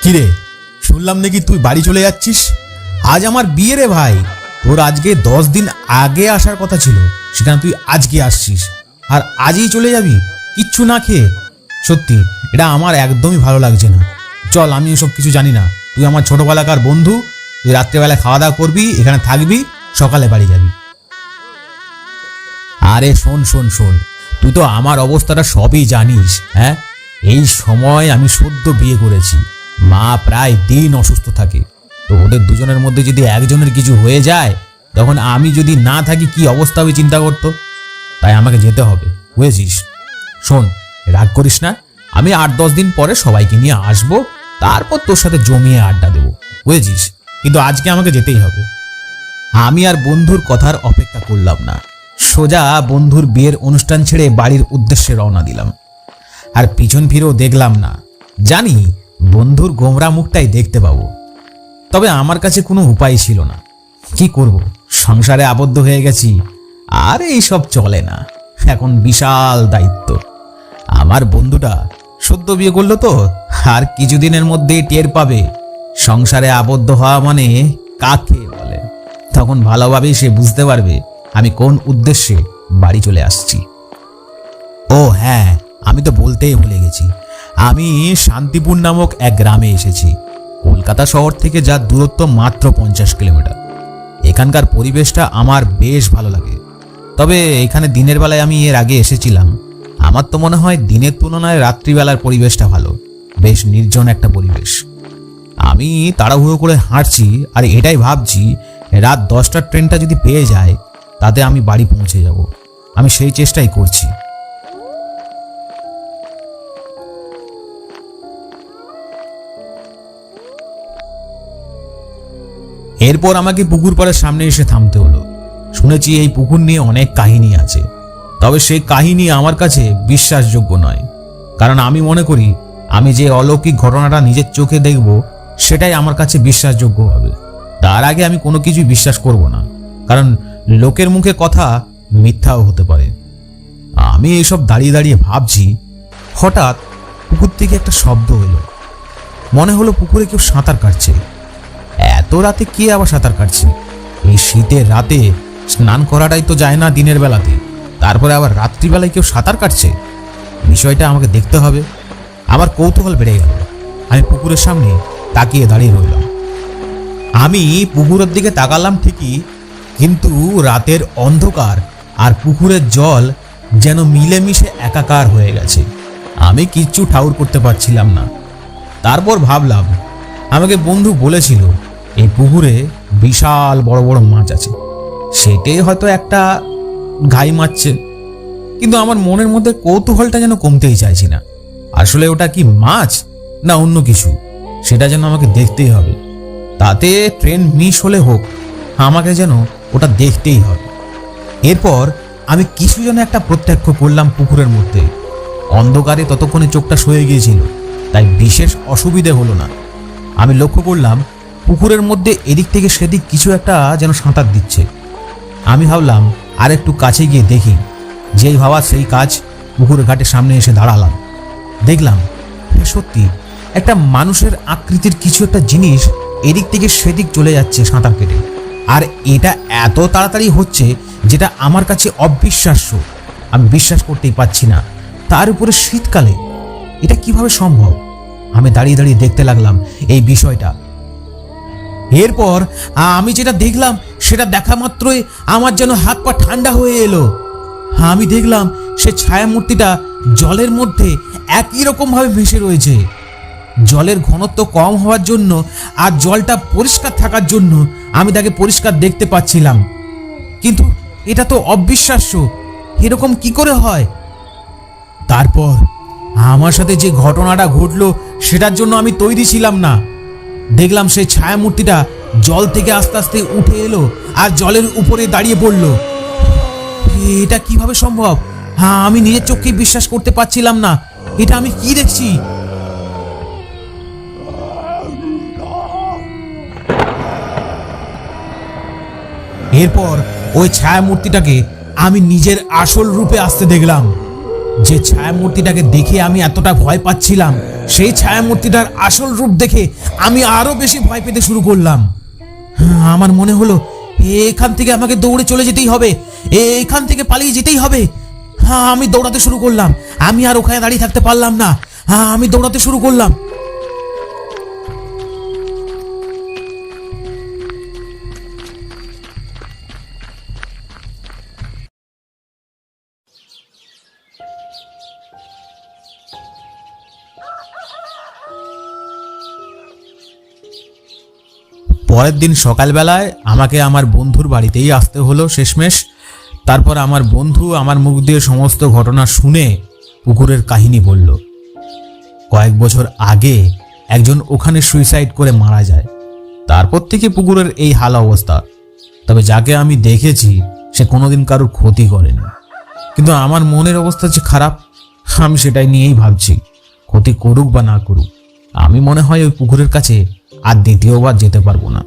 কিরে, শুনলাম নাকি তুই বাড়ি চলে যাচ্ছিস? আজ আমার বিয়ে রে ভাই। তোর আজকে 10 দিন আগে আসার কথা ছিল, সেখানে তুই আজকে আসছিস, আর আজই চলে যাবি কিচ্ছু না খেয়ে। সত্যি এটা আমার একদমই ভালো লাগছে না। চল, আমি এসব কিছু জানি না। তুই আমার ছোটবেলাকার বন্ধু, তুই রাত্রেবেলায় খাওয়া দাওয়া করবি, এখানে থাকবি, সকালে বাড়ি যাবি। আরে শোন শোন শোন, তুই তো আমার অবস্থাটা সবই জানিস। হ্যাঁ, এই সময় আমি সদ্য বিয়ে করেছি, মা প্রায় দিন অসুস্থ থাকে। তো ওদের দুজনের মধ্যে যদি একজনের কিছু হয়ে যায়, তখন আমি যদি না থাকি কি অবস্থা হবে চিন্তা করতো। তাই আমাকে যেতে হবে, বুঝেছিস? শোন, রাগ করিস না, আমি 8-10 দিন পরে সবাইকে নিয়ে আসবো, তারপর তোর সাথে জমিয়ে আড্ডা দেবো, বুঝেছিস? কিন্তু আজকে আমাকে যেতেই হবে। আমি আর বন্ধুর কথার অপেক্ষা করলাম না, সোজা বন্ধুর বিয়ের অনুষ্ঠান ছেড়ে বাড়ির উদ্দেশ্যে রওনা দিলাম। আর পিছন ফিরেও দেখলাম না, জানি বন্ধুর গোমরা মুখটাই দেখতে পাবো। তবে আমার কাছে কোনো উপায় ছিল না। কি করব, সংসারে আবদ্ধ হয়ে গেছি, আর এইসব চলে না। এখন বিশাল দায়িত্ব। আমার বন্ধুটা সদ্য বিয়ে করলো, তো আর কিছুদিনের মধ্যেই টের পাবে সংসারে আবদ্ধ হওয়া মানে কাকে বলে। তখন ভালোভাবেই সে বুঝতে পারবে আমি কোন উদ্দেশ্যে বাড়ি চলে আসছি। ও হ্যাঁ, আমি তো বলতেই ভুলে গেছি, আমি শান্তিপুর নামক এক গ্রামে এসেছি। কলকাতা শহর থেকে যার দূরত্ব মাত্র 50 কিলোমিটার। এখানকার পরিবেশটা আমার বেশ ভালো লাগে। তবে এখানে দিনের বেলায় আমি এর আগে এসেছিলাম। আমার তো মনে হয় দিনের তুলনায় রাত্রিবেলার পরিবেশটা ভালো, বেশ নির্জন একটা পরিবেশ। আমি তাড়াহুড়ো করে হাঁটছি, আর এটাই ভাবছি রাত 10টার ট্রেনটা যদি পেয়ে যায়, তাতে আমি বাড়ি পৌঁছে যাব। আমি সেই চেষ্টাই করছি। এরপর আমাকে পুকুর পাড়ের সামনে এসে থামতে হলো। শুনেছি এই পুকুর নিয়ে অনেক কাহিনী আছে, তবে সেই কাহিনী আমার কাছে বিশ্বাসযোগ্য নয়। কারণ আমি মনে করি আমি যে অলৌকিক ঘটনাটা নিজের চোখে দেখব, সেটাই আমার কাছে বিশ্বাসযোগ্য হবে। তার আগে আমি কোনো কিছুই বিশ্বাস করব না, কারণ লোকের মুখে কথা মিথ্যাও হতে পারে। আমি এইসব দাঁড়িয়ে দাঁড়িয়ে ভাবছি, হঠাৎ পুকুর থেকে একটা শব্দ হলো। মনে হলো পুকুরে কেউ সাঁতার কাটছে। এত রাতে কে আবার সাঁতার কাটছে? এই শীতের রাতে স্নান করাটাই তো যায় না দিনের বেলাতে, তারপরে আবার রাত্রিবেলায় কেউ সাঁতার কাটছে। বিষয়টা আমাকে দেখতে হবে। আমার কৌতূহল বেড়ে গেল। আমি পুকুরের সামনে তাকিয়ে দাঁড়িয়ে রইলাম। আমি পুকুরের দিকে তাকালাম ঠিকই, কিন্তু রাতের অন্ধকার আর পুকুরের জল যেন মিলেমিশে একাকার হয়ে গেছে। আমি কিচ্ছু ঠাউর করতে পারছিলাম না। তারপর ভাবলাম, আমাকে বন্ধু বলেছিল এই পুকুরে বিশাল বড় বড় মাছ আছে, সেটাই হয়তো একটা ঘাই মারছে। কিন্তু আমার মনের মধ্যে কৌতূহলটা যেন কমতেই চাইছি না। আসলে ওটা কি মাছ না অন্য কিছু, সেটা যেন আমাকে দেখতেই হবে। তাতে ট্রেন মিস হলে হোক, আমাকে যেন ওটা দেখতেই হবে। এরপর আমি কিছু যেন একটা প্রত্যক্ষ করলাম পুকুরের মধ্যে। অন্ধকারে ততক্ষণে চোখটা সয়ে গিয়েছিল, তাই বিশেষ অসুবিধে হলো না। আমি লক্ষ্য করলাম পুকুরের মধ্যে এদিক থেকে সেদিক কিছু একটা যেন সাঁতার দিচ্ছে। আমি ভাবলাম আর একটু কাছে গিয়ে দেখি। যেই ভাবা সেই কাজ, পুকুরের ঘাটের সামনে এসে দাঁড়ালাম। দেখলাম সত্যি একটা মানুষের আকৃতির কিছু একটা জিনিস এদিক থেকে সেদিক চলে যাচ্ছে সাঁতার কেটে। আর এটা এত তাড়াতাড়ি হচ্ছে যেটা আমার কাছে অবিশ্বাস্য। আমি বিশ্বাস করতেই পারছি না। তার উপরে শীতকালে এটা কিভাবে সম্ভব? আমি দাঁড়িয়ে দাঁড়িয়ে দেখতে লাগলাম এই বিষয়টা। এরপর আমি যেটা দেখলাম, সেটা দেখা মাত্রই আমার যেন হাত পা ঠান্ডা হয়ে এলো। আমি দেখলাম সে ছায়ামূর্তিটা জলের মধ্যে একই রকম ভাবে ভেসে রয়েছে। জলের ঘনত্ব কম হওয়ার জন্য আর জলটা পরিষ্কার থাকার জন্য আমি তাকে পরিষ্কার দেখতে পাচ্ছিলাম। কিন্তু এটা তো অবিশ্বাস্য, এরকম কি করে হয়? তারপর আমার সাথে যে ঘটনাটা ঘটলো, সেটার জন্য আমি তৈরি ছিলাম না। দেখলাম সেই ছায়ামূর্তিটা জল থেকে আস্তে আস্তে উঠে এলো আর জলের উপরে দাঁড়িয়ে পড়লো। এটা কিভাবে সম্ভব? আমি নিজের চোখে বিশ্বাস করতে পারছিলাম না। এটা আমি কি দেখছি? এরপর ওই ছায়ামূর্তিটাকে আমি নিজের আসল রূপে আসতে দেখলাম। যে ছায়ামূর্তিটাকে দেখে আমি এতটা ভয় পাচ্ছিলাম, সেই ছায়ামূর্তিটার আসল রূপ দেখে আমি আরো বেশি ভয় পেতে শুরু করলাম। আমার মনে হলো এখান থেকে আমাকে দৌড়ে চলে যেতেই হবে, এখান থেকে পালিয়ে যেতেই হবে। আমি দৌড়াতে শুরু করলাম, আমি আর ওখানে দাঁড়িয়ে থাকতে পারলাম না। আমি দৌড়াতে শুরু করলাম। পরের দিন সকালবেলায় আমাকে আমার বন্ধুর বাড়িতেই আসতে হলো শেষমেশ। তারপর আমার বন্ধু আমার মুখ দিয়ে সমস্ত ঘটনা শুনে পুকুরের কাহিনী বলল। কয়েক বছর আগে একজন ওখানে সুইসাইড করে মারা যায়, তারপর থেকে পুকুরের এই হাল অবস্থা। তবে যাকে আমি দেখেছি সে কোনোদিন কারোর ক্ষতি করেনি, কিন্তু আমার মনের অবস্থা যে খারাপ, আমি সেটাই নিয়েই ভাবছি। ক্ষতি করুক বা না করুক, আমি মনে হয় ওই পুকুরের কাছে আর দ্বিতীয়বার যেতে পারবো না।